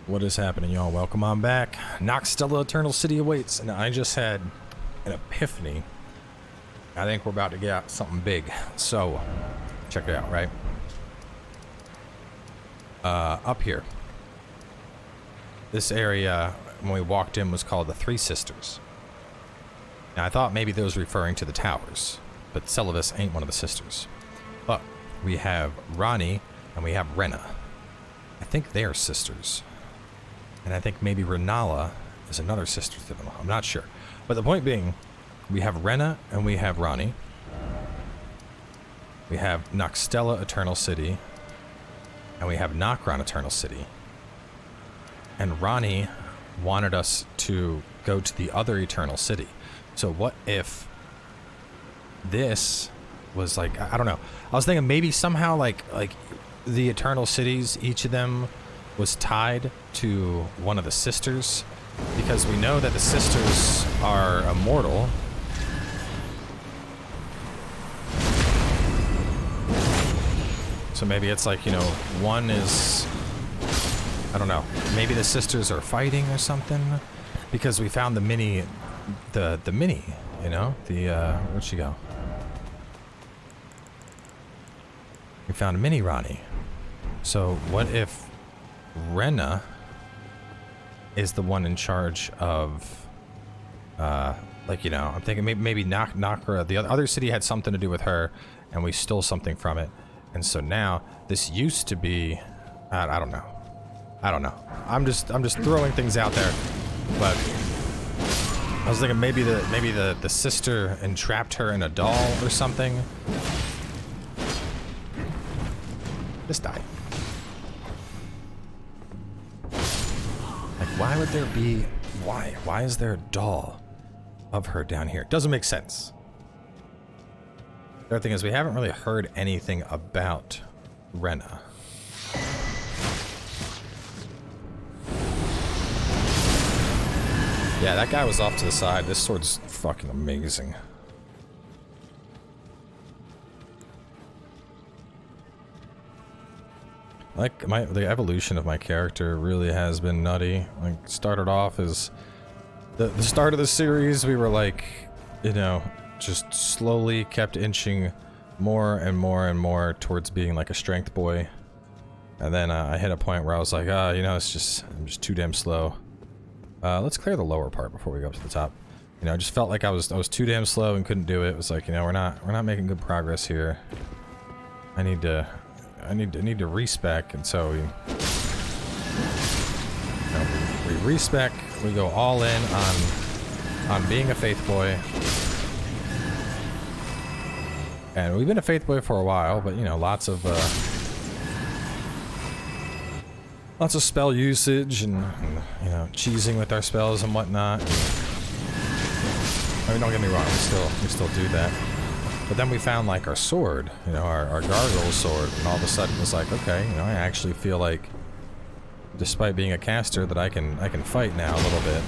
What is happening, y'all? Welcome on back. Nokstella Eternal City awaits, and I just had an epiphany. I think we're about to get something big. So, check it out, right? Up here. This area, when we walked in, was called the Three Sisters. Now, I thought maybe that was referring to the towers, but Celavis ain't one of the sisters. But we have Ranni and we have Renna. I think they are sisters. And I think maybe Rennala is another sister to them. I'm not sure. But the point being, we have Renna and we have Ranni. We have Nokstella Eternal City. And we have Nokron Eternal City. And Ranni wanted us to go to the other Eternal City. So what if this was like, I don't know. I was thinking maybe somehow like the Eternal Cities, each of them was tied to one of the sisters, because we know that the sisters are immortal. So maybe it's like, you know, one is, I don't know, maybe the sisters are fighting or something, because we found the mini, the mini, you know, where'd she go? We found a mini Ranni. So what if Renna is the one in charge of, like, you know, I'm thinking maybe Nokra, the other city had something to do with her, and we stole something from it, and so now this used to be, I don't know, I'm just throwing things out there, but I was thinking maybe the sister entrapped her in a doll or something. Just die. Like, why would there be... Why is there a doll of her down here? Doesn't make sense. The other thing is, we haven't really heard anything about Renna. Yeah, that guy was off to the side. This sword's fucking amazing. Like, the evolution of my character really has been nutty. Like, started off as the start of the series, we were like, you know, just slowly kept inching more and more and more towards being like a strength boy. And then I hit a point where I was like, you know, I'm just too damn slow. Let's clear the lower part before we go up to the top. You know, I just felt like I was too damn slow and couldn't do it. It was like, you know, we're not making good progress here. I need to respec, and so we respec. We go all in on being a faith boy, and we've been a faith boy for a while. But you know, lots of spell usage and you know, cheesing with our spells and whatnot. I mean, don't get me wrong, we still do that. But then we found like our sword, you know, our gargoyle sword, and all of a sudden it was like, okay, you know, I actually feel like, despite being a caster, that I can fight now a little bit.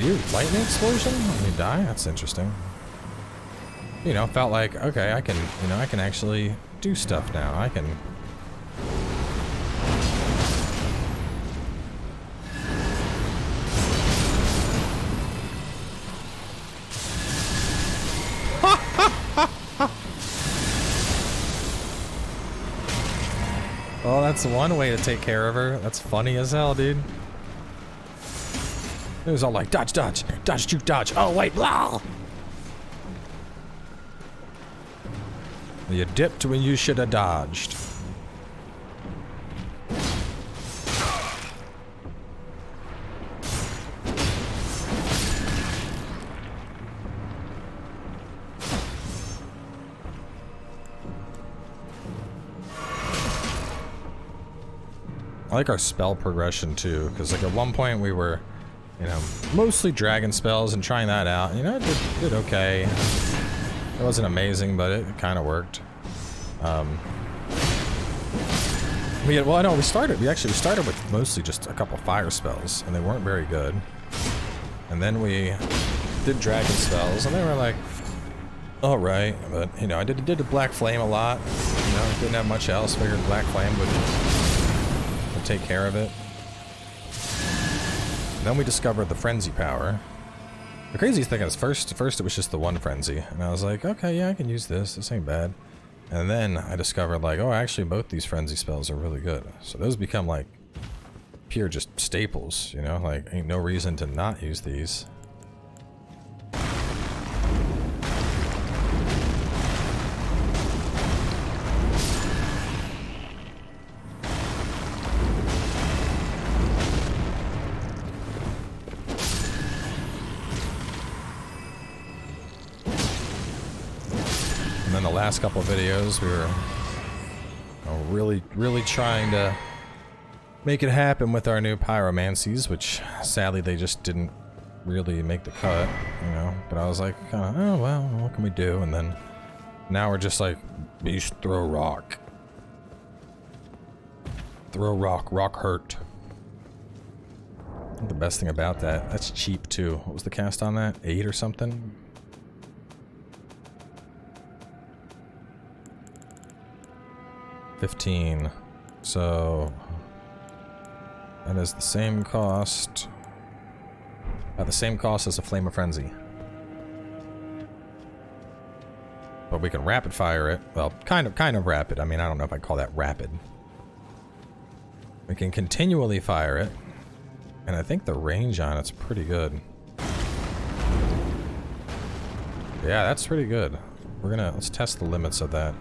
You lightning explosion? You die? That's interesting. You know, felt like, okay, I can actually do stuff now. I can. Oh, that's one way to take care of her. That's funny as hell, dude. It was all like, dodge, dodge, dodge, juke, dodge. Oh, wait, blah! You dipped when you should have dodged. I like our spell progression too, because like at one point we were, you know, mostly dragon spells and trying that out. You know, it did okay. It wasn't amazing, but it kind of worked. We actually started with mostly just a couple fire spells, and they weren't very good. And then we did dragon spells, and they were like, all right. But you know, I did a black flame a lot. You know, didn't have much else. Figured black flame would take care of it. Then we discovered the frenzy power. The crazy thing is, first it was just the one frenzy, and I was like, okay, yeah, I can use this. This ain't bad. And then I discovered, like, oh, actually, both these frenzy spells are really good. So those become like pure just staples, you know? Like, ain't no reason to not use these. And then the last couple of videos, we were really trying to make it happen with our new pyromancies, which sadly they just didn't really make the cut, you know. But I was like, oh well, what can we do? And then now we're just like, beast throw rock. Throw rock, rock hurt. The best thing about that's cheap too. What was the cast on that? 8 or something? $15. So that is the same cost. About the same cost as a Flame of Frenzy. But we can rapid fire it. Well, kind of rapid. I mean, I don't know if I'd call that rapid. We can continually fire it. And I think the range on it's pretty good. Yeah, that's pretty good. Let's test the limits of that.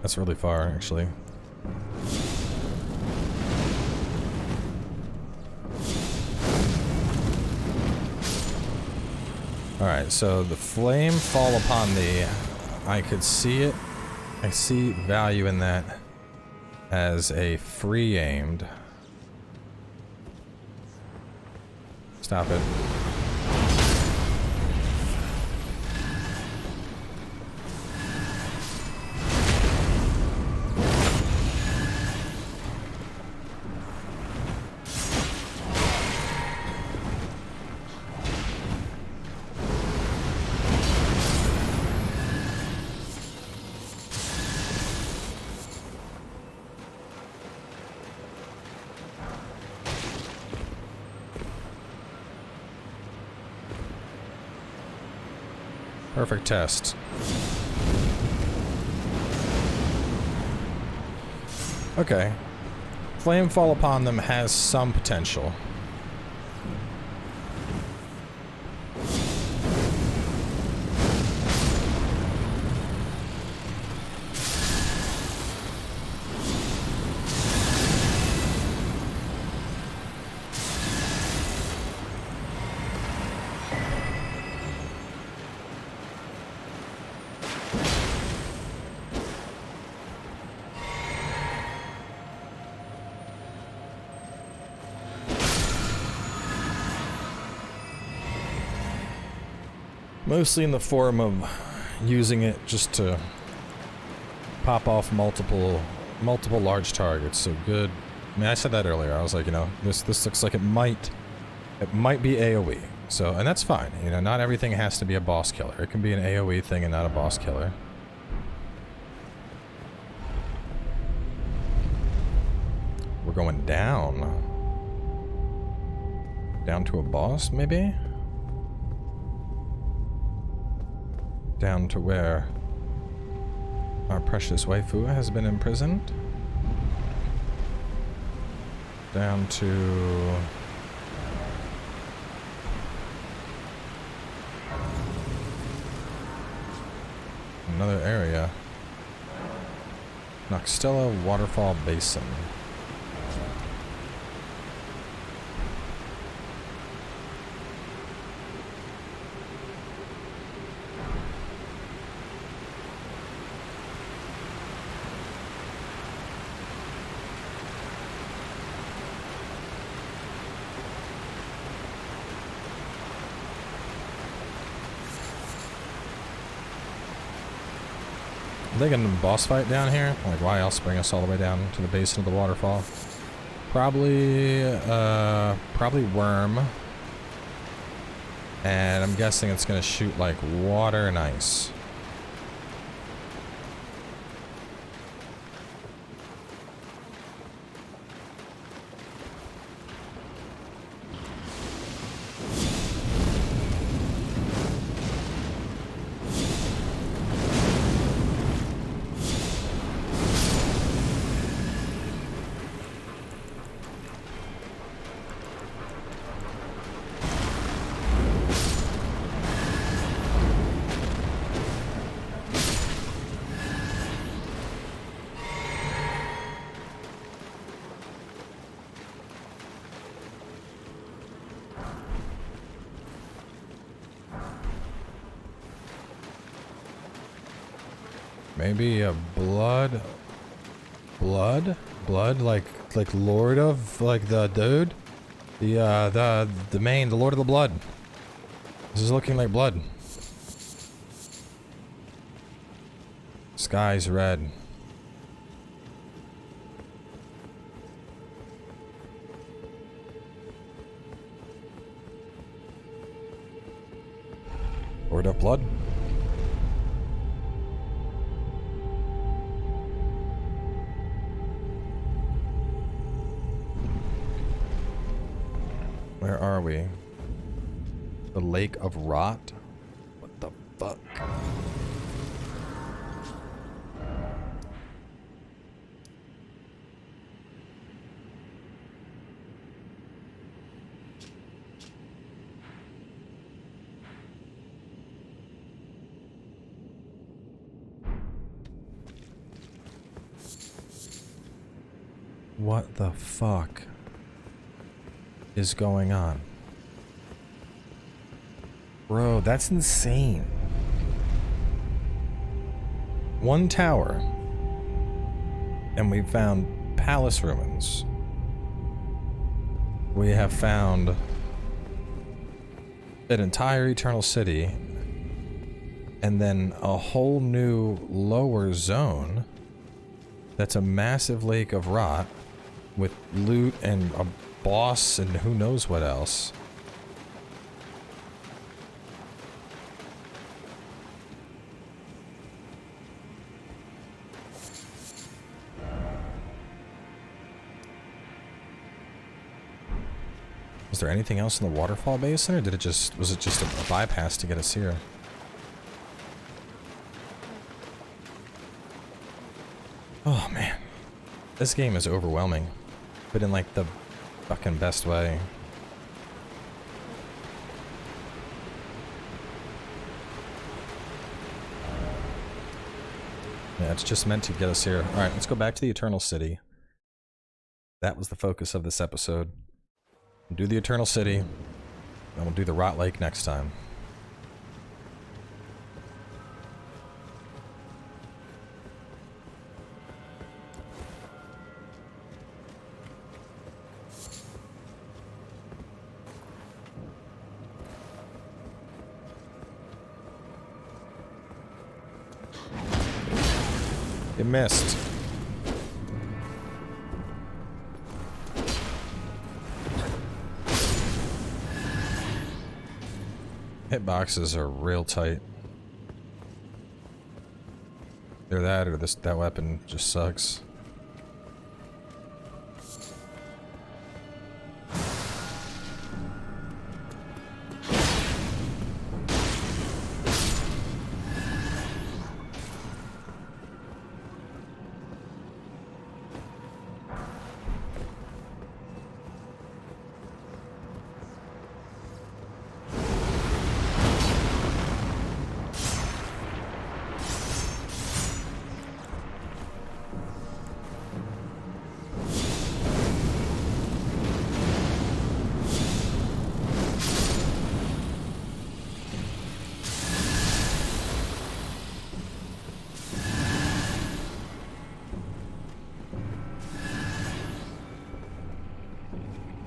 That's really far, actually. Alright, so the flame fall upon thee. I could see it. I see value in that as a free aimed. Stop it. Perfect test. Okay. Flame fall upon them has some potential. Mostly in the form of using it just to pop off multiple large targets. So good. I mean, I said that earlier. I was like, you know, this looks like it might be AoE. So, and that's fine. You know, not everything has to be a boss killer. It can be an AoE thing and not a boss killer. We're going down. Down to a boss, maybe? Down to where our precious waifu has been imprisoned. Down to... another area. Nokstella Waterfall Basin. Are they getting a boss fight down here? Like, why else bring us all the way down to the basin of the waterfall? Probably worm. And I'm guessing it's gonna shoot like water and ice. Maybe a blood, like Lord of, like the dude, the main, the Lord of the Blood. This is looking like blood. Sky's red. Lord of Blood. Where are we? The Lake of Rot? What the fuck? What the fuck is going on? Bro, that's insane. One tower, and we found palace ruins. We have found an entire eternal city, and then a whole new lower zone that's a massive lake of rot with loot and a boss and who knows what else. Is there anything else in the waterfall basin, or was it just a bypass to get us here? Oh man. This game is overwhelming, but in like the fucking best way. Yeah, it's just meant to get us here. Alright, let's go back to the Eternal City. That was the focus of this episode. We'll do the Eternal City, and we'll do the Rot Lake next time. It missed. Hitboxes are real tight. Either that or that weapon just sucks.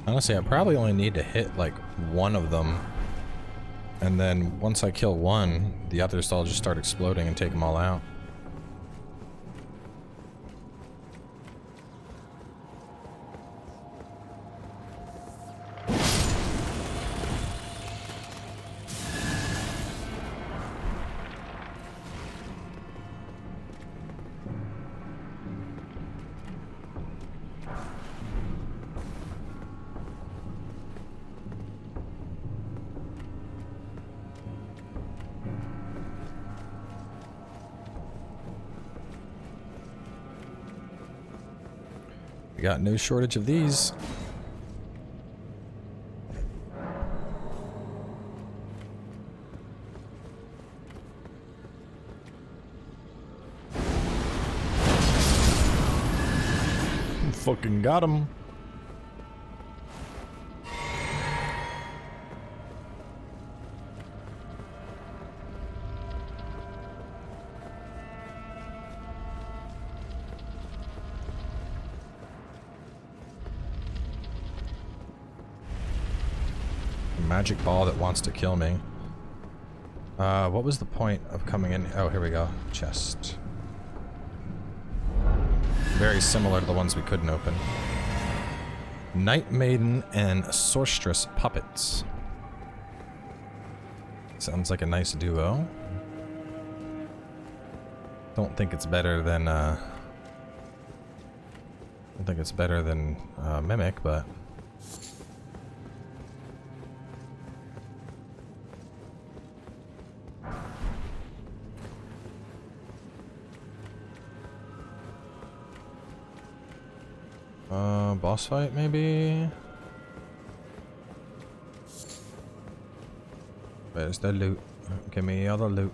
Honestly, I probably only need to hit like one of them, and then once I kill one, the others all just start exploding and take them all out. Got no shortage of these. Fucking got him. magic ball that wants to kill me. What was the point of coming in? Oh, here we go. Chest. Very similar to the ones we couldn't open. Night Maiden and Sorceress Puppets. Sounds like a nice duo. Don't think it's better than, don't think it's better than, Mimic, but... boss fight, maybe? Where's the loot? Give me all the loot.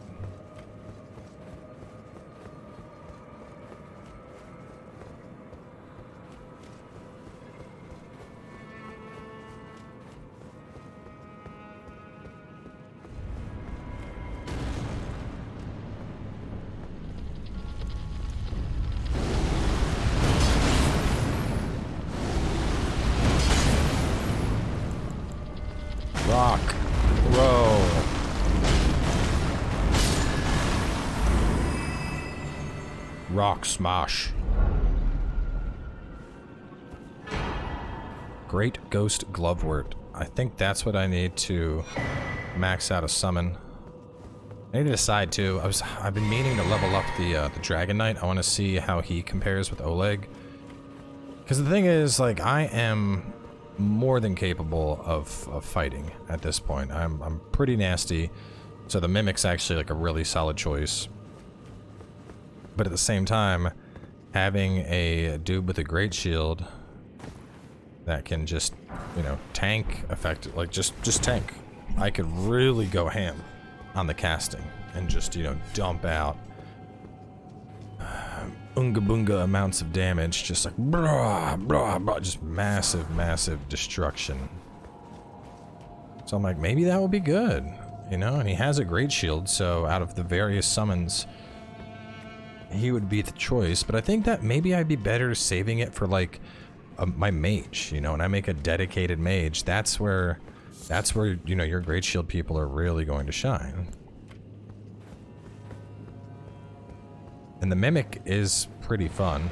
Rock. Roll. Rock smash. Great Ghost Glovewort. I think that's what I need to max out a summon. I need to decide too. I've been meaning to level up the Dragon Knight. I want to see how he compares with Oleg. Because the thing is, like, I am more than capable of fighting at this point. I'm pretty nasty, so the Mimic's actually like a really solid choice. But at the same time, having a dude with a great shield that can just, you know, tank effective, like just tank. I could really go ham on the casting and just, you know, dump out unga bunga amounts of damage, just like blah, blah, blah, just massive destruction. So I'm like, maybe that will be good, you know? And he has a great shield, so out of the various summons, he would be the choice. But I think that maybe I'd be better saving it for like my mage, you know, and I make a dedicated mage. That's where, you know, your great shield people are really going to shine. And the Mimic is pretty fun.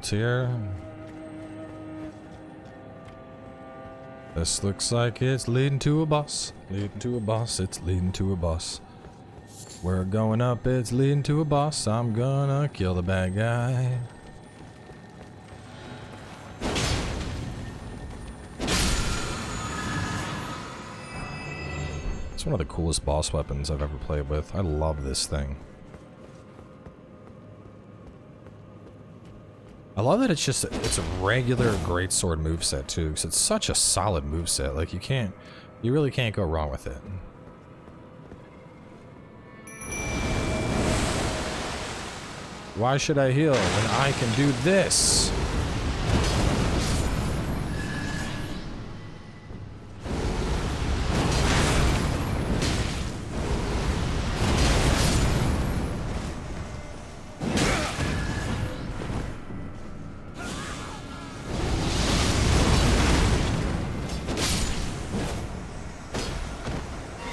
Here. This looks like it's leading to a boss. Leading to a boss, it's leading to a boss. We're going up, it's leading to a boss. I'm gonna kill the bad guy. It's one of the coolest boss weapons I've ever played with. I love this thing. I love that it's a regular greatsword moveset too, because it's such a solid moveset. Like you really can't go wrong with it. Why should I heal when I can do this?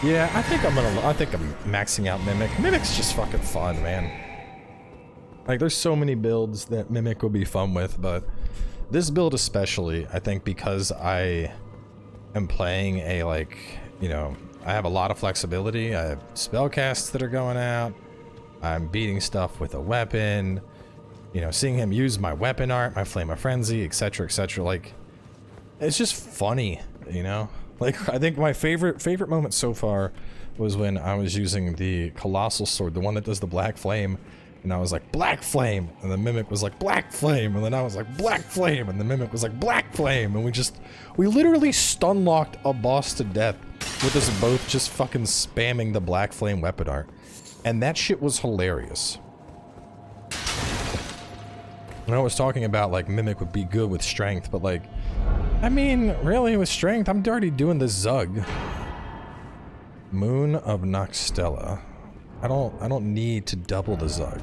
Yeah, I think I'm maxing out Mimic. Mimic's just fucking fun, man. Like, there's so many builds that Mimic will be fun with, but this build especially, I think because I am playing a, like, you know, I have a lot of flexibility. I have spell casts that are going out. I'm beating stuff with a weapon. You know, seeing him use my weapon art, my Flame of Frenzy, etc., etc. Like, it's just funny, you know? Like, I think my favorite moment so far was when I was using the Colossal Sword, the one that does the Black Flame, and I was like, Black Flame! And the Mimic was like, Black Flame! And then I was like, Black Flame! And the Mimic was like, Black Flame! And we literally stun-locked a boss to death with us both just fucking spamming the Black Flame weapon art. And that shit was hilarious. And I was talking about, like, Mimic would be good with strength, but, like, I mean, really, with strength, I'm already doing the Zug. Moon of Nokstella. I don't need to double the Zug.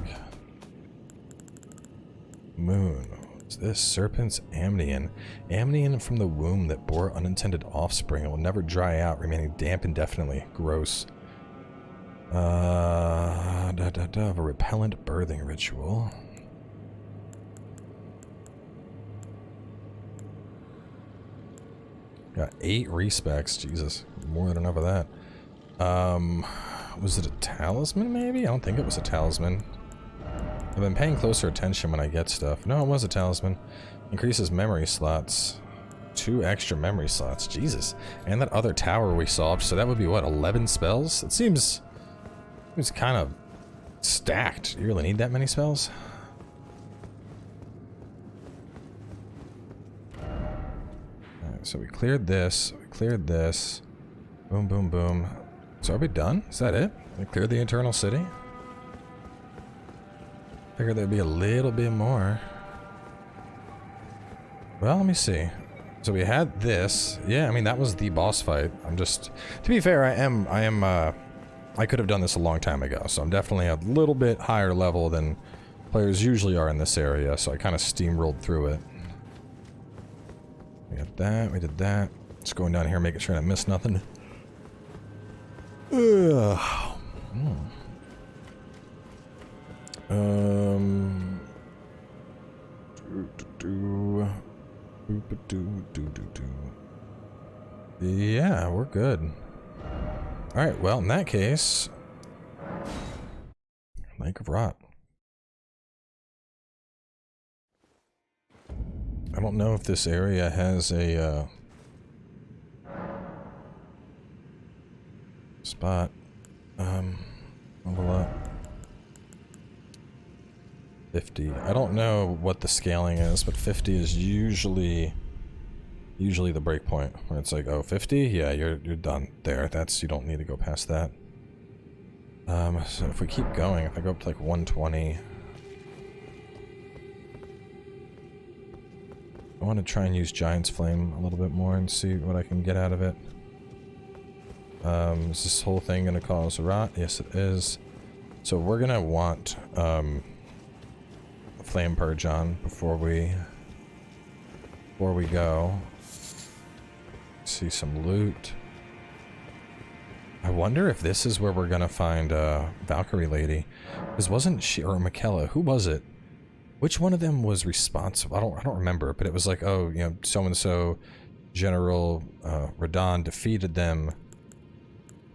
Moon. What's this? Serpent's Amnion. Amnion from the womb that bore unintended offspring. It will never dry out, remaining damp indefinitely. Gross. Of a repellent birthing ritual. Got 8 respects. Jesus. More than enough of that. Was it a talisman, maybe? I don't think it was a talisman. I've been paying closer attention when I get stuff. No, it was a talisman. Increases memory slots. 2 extra memory slots. Jesus. And that other tower we solved, so that would be, what, 11 spells? It seems kind of stacked. You really need that many spells? Alright, so we cleared this. We cleared this. Boom, boom, boom. So are we done? Is that it? We cleared the Eternal City? Figured there'd be a little bit more. Well, let me see. So we had this. Yeah, I mean, that was the boss fight. I'm just... To be fair, I could have done this a long time ago, so I'm definitely a little bit higher level than players usually are in this area, so I kind of steamrolled through it. We got that, we did that. Just going down here, making sure I missed nothing. Ugh. Yeah, we're good. Alright, well, in that case... Lake of Rot. I don't know if this area has a, spot. Level up. 50. I don't know what the scaling is, but 50 is usually the break point where it's like, oh, 50? Yeah, you're done there. You don't need to go past that. So if we keep going, if I go up to like 120, I want to try and use Giant's Flame a little bit more and see what I can get out of it. Is this whole thing going to cause rot? Yes, it is. So we're going to want a Flame Purge on before we go. See some loot. I wonder if this is where we're going to find Valkyrie Lady. Because wasn't she, or Michaela, who was it? Which one of them was responsible? I don't remember, but it was like, oh, you know, so-and-so General Radon defeated them.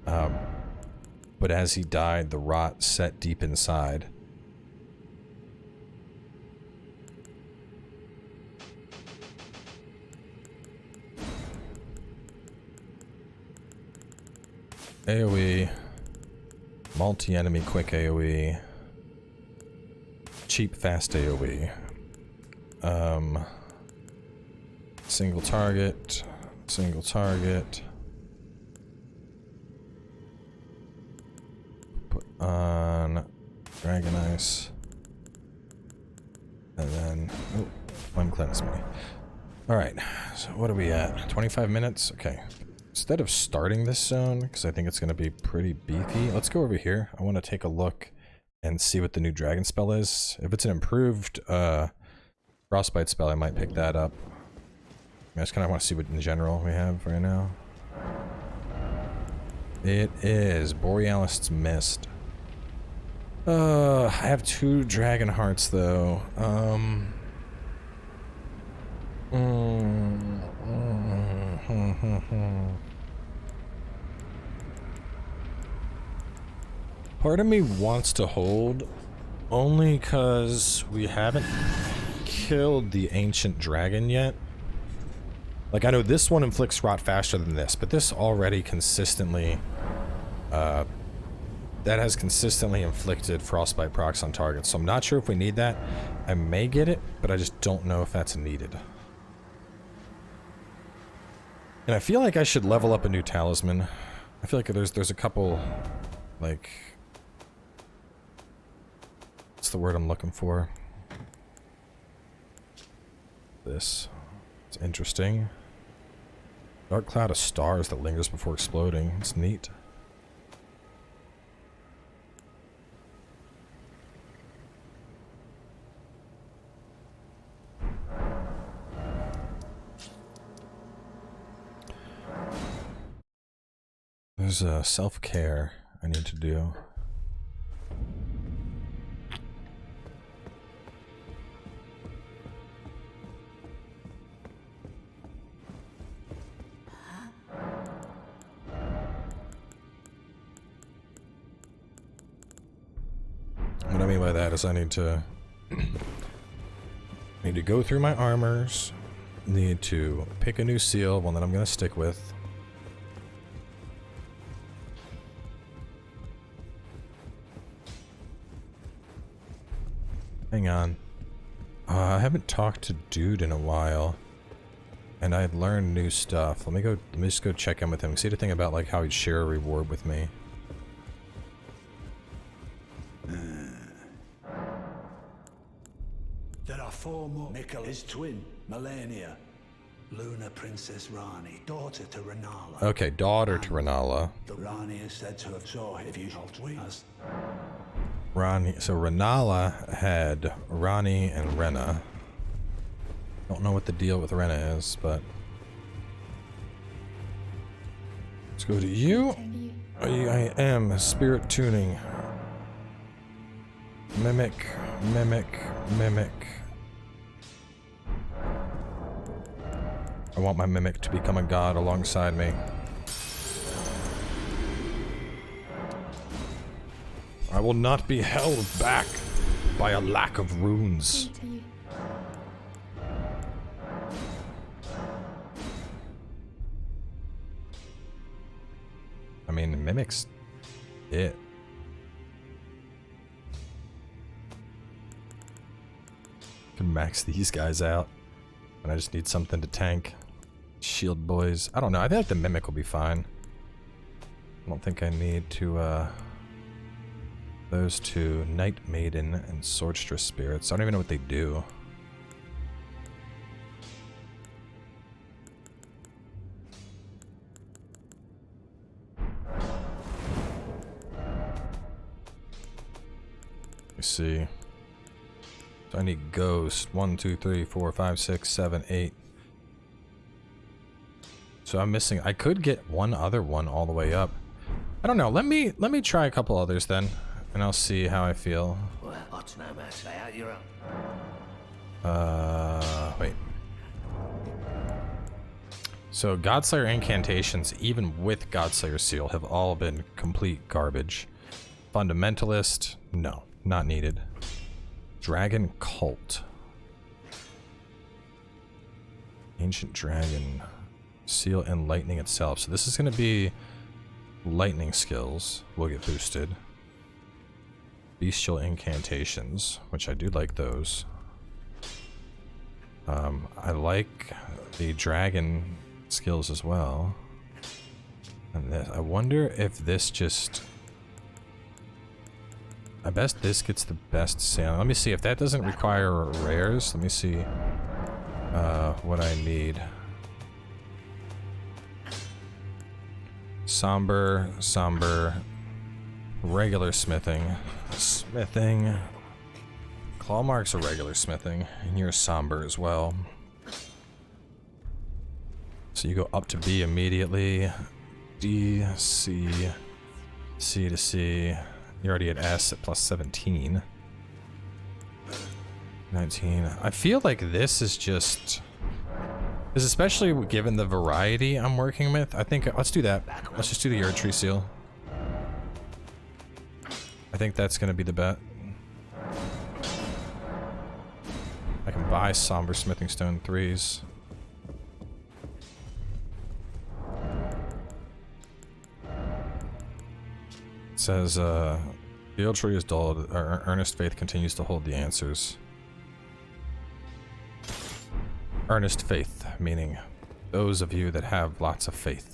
But as he died, the rot set deep inside. AoE. Multi-enemy quick AoE. Cheap fast AoE. Single target. Single target. Put on Dragon Ice. And then... Oh, Flame Cleanse me. Alright, so what are we at? 25 minutes? Okay. Instead of starting this zone, because I think it's going to be pretty beefy, let's go over here. I want to take a look and see what the new dragon spell is. If it's an improved frostbite spell, I might pick that up. I just kind of want to see what in general we have right now. It is Borealist's Mist. I have 2 dragon hearts though. Part of me wants to hold only because we haven't killed the ancient dragon yet. Like, I know this one inflicts rot faster than this, but this already consistently, that has consistently inflicted frostbite procs on targets, so I'm not sure if we need that. I may get it, but I just don't know if that's needed. And I feel like I should level up a new talisman. I feel like there's a couple, like, what's the word I'm looking for? This. It's interesting. Dark cloud of stars that lingers before exploding. It's neat. There's a self-care I need to do. What I mean by that is I need to go through my armors, need to pick a new seal, one that I'm gonna stick with. Hang on. I haven't talked to Dude in a while, and I had learned new stuff. Let me just go check in with him. See the thing about like how he'd share a reward with me. There are 4 more. Mikkel, his twin, Melania. Luna Princess Rani, daughter to Renala. Okay, daughter to Renala. The Rani is said to have saw if you helped us. Rani, so Renala had Rani and Rena. Don't know what the deal with Rena is, but let's go to you. I am spirit tuning. Mimic, mimic, mimic. I want my mimic to become a god alongside me. I will not be held back by a lack of runes. I mean, mimic's it. Can max these guys out, and I just need something to tank. Shield boys. I don't know. I feel like the mimic will be fine. I don't think I need to. Those two, Night Maiden and Swordstress Spirits. I don't even know what they do. Let me see. So I need Ghost. 1, 2, 3, 4, 5, 6, 7, 8. So I'm missing. I could get one other one all the way up. I don't know. Let me try a couple others then, and I'll see how I feel. Wait. So Godslayer incantations, even with Godslayer seal, have all been complete garbage. Fundamentalist, no, not needed. Dragon Cult. Ancient Dragon. Seal and Lightning itself. So this is going to be lightning skills will get boosted. Bestial incantations, which I do like those. I like the dragon skills as well. And this, I wonder if this just... I bet this gets the best sound. Let me see if that doesn't require rares. Let me see what I need. Somber, regular smithing. Claw marks are regular smithing, and you're somber as well. So you go up to B immediately. D, C, C to C. You're already at S at plus 17. 19. I feel like this is just... This, especially given the variety I'm working with, I think... Let's do that. Let's just do the Earth Tree Seal. I think that's going to be the bet. I can buy Somber Smithing Stone 3s. It says, the old tree is dulled. Our earnest faith continues to hold the answers. Earnest faith, meaning those of you that have lots of faith.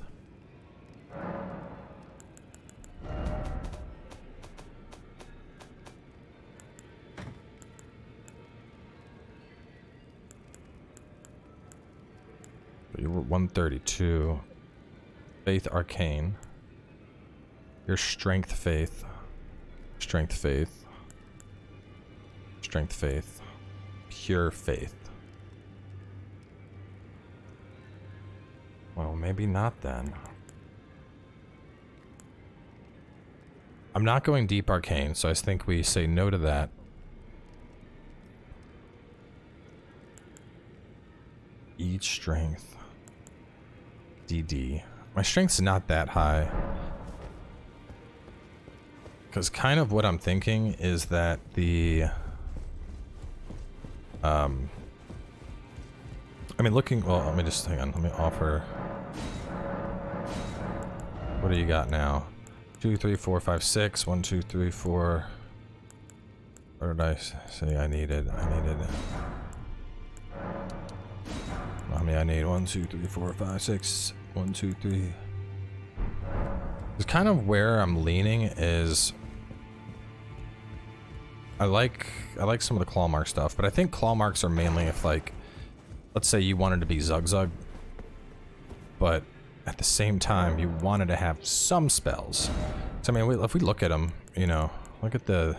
You were 132. Faith Arcane. Your Strength Faith. Strength Faith. Strength Faith. Pure Faith. Well, maybe not then. I'm not going Deep Arcane, so I think we say no to that. Each Strength. DD. My strength's not that high. Because kind of what I'm thinking is that the... I mean, looking... Well, let me just... Hang on. Let me offer... What do you got now? 2, 3, 4, 5, 6. 1, 2, 3, 4... What did I say I needed? I needed... How many I need? 1, 2, 3, 4, 5, 6. 1, 2, 3. It's kind of where I'm leaning is... I like some of the claw mark stuff, but I think claw marks are mainly if, like, let's say you wanted to be Zug Zug, but at the same time you wanted to have some spells. So I mean, if we look at them, you know, look at the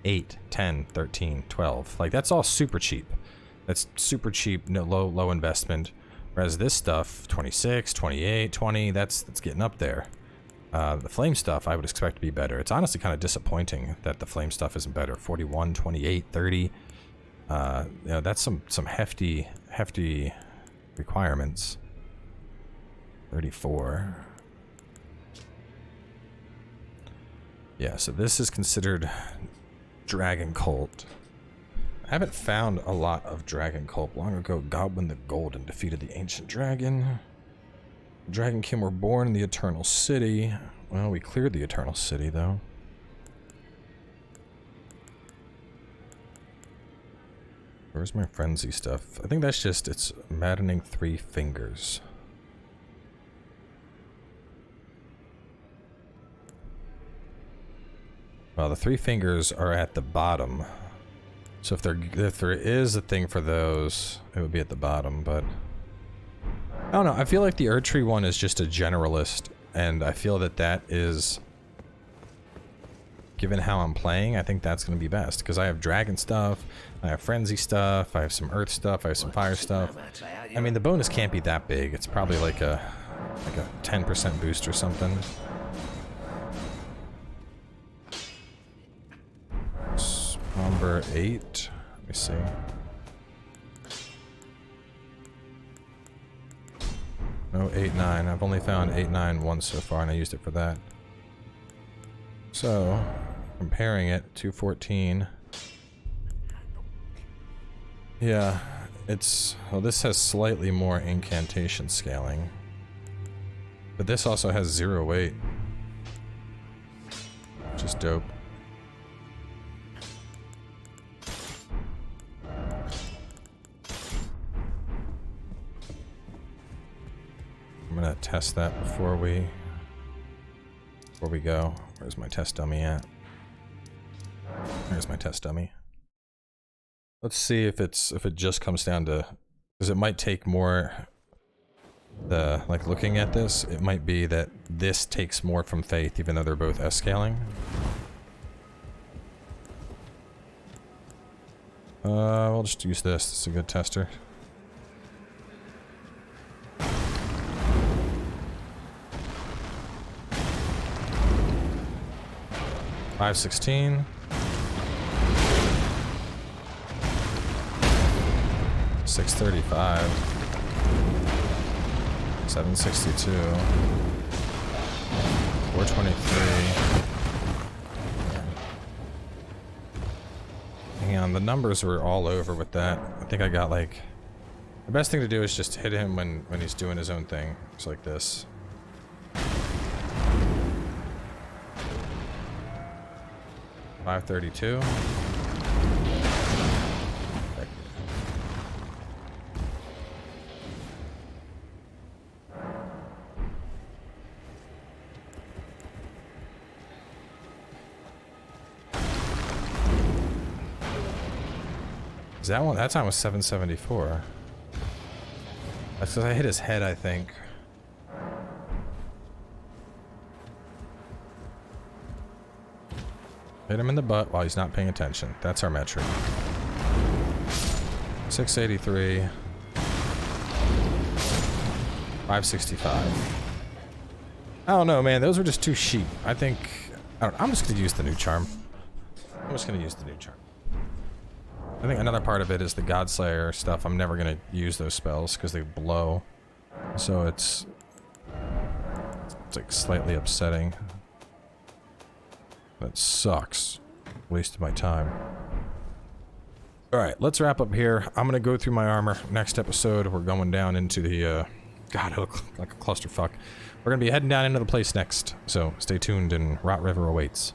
8, 10, 13, 12. Like, that's all super cheap. That's super cheap, no low investment. Whereas this stuff, 26, 28, 20, that's getting up there. The flame stuff I would expect to be better. It's honestly kind of disappointing that the flame stuff isn't better. 41, 28, 30. You know, that's some hefty requirements. 34. Yeah, so this is considered Dragon Cult. I haven't found a lot of Dragon Cult. Long ago, Goblin the Golden defeated the ancient dragon. The Dragon King were born in the Eternal City. Well, we cleared the Eternal City, though. Where's my frenzy stuff? I think that's just, it's maddening 3 fingers. Well, the 3 fingers are at the bottom. So if there is a thing for those, it would be at the bottom, but... I don't know, I feel like the Erdtree one is just a generalist, and I feel that that is... Given how I'm playing, I think that's going to be best, because I have dragon stuff, I have frenzy stuff, I have some earth stuff, I have some fire stuff. I mean, the bonus can't be that big, it's probably like a 10% boost or something. Number 8. Let me see. No, 8, 9. I've only found 8, 9 once so far, and I used it for that. So, comparing it to 14. Yeah, it's... Well, this has slightly more incantation scaling. But this also has 0 weight. Which is dope. I'm gonna test that before we go. Where's my test dummy at? There's my test dummy. Let's see if it just comes down to, because it might take more like looking at this, it might be that this takes more from faith even though they're both S scaling. We'll just use this. This is a good tester. 516. 635. 762. 423. hang on, the numbers were all over with that. I think I got like... The best thing to do is just hit him when he's doing his own thing. It's like this. $532. That one, that time was 774. That's because I hit his head, I think. Hit him in the butt while he's not paying attention. That's our metric. 683. 565. I don't know, man. Those were just too cheap. I think... I'm just going to use the new charm. I'm just going to use the new charm. I think another part of it is the Godslayer stuff. I'm never going to use those spells because they blow. So it's like slightly upsetting. That sucks. Wasted my time. Alright, let's wrap up here. I'm going to go through my armor. Next episode, we're going down into the... God, it looked like a clusterfuck. We're going to be heading down into the place next. So stay tuned and Rot River awaits.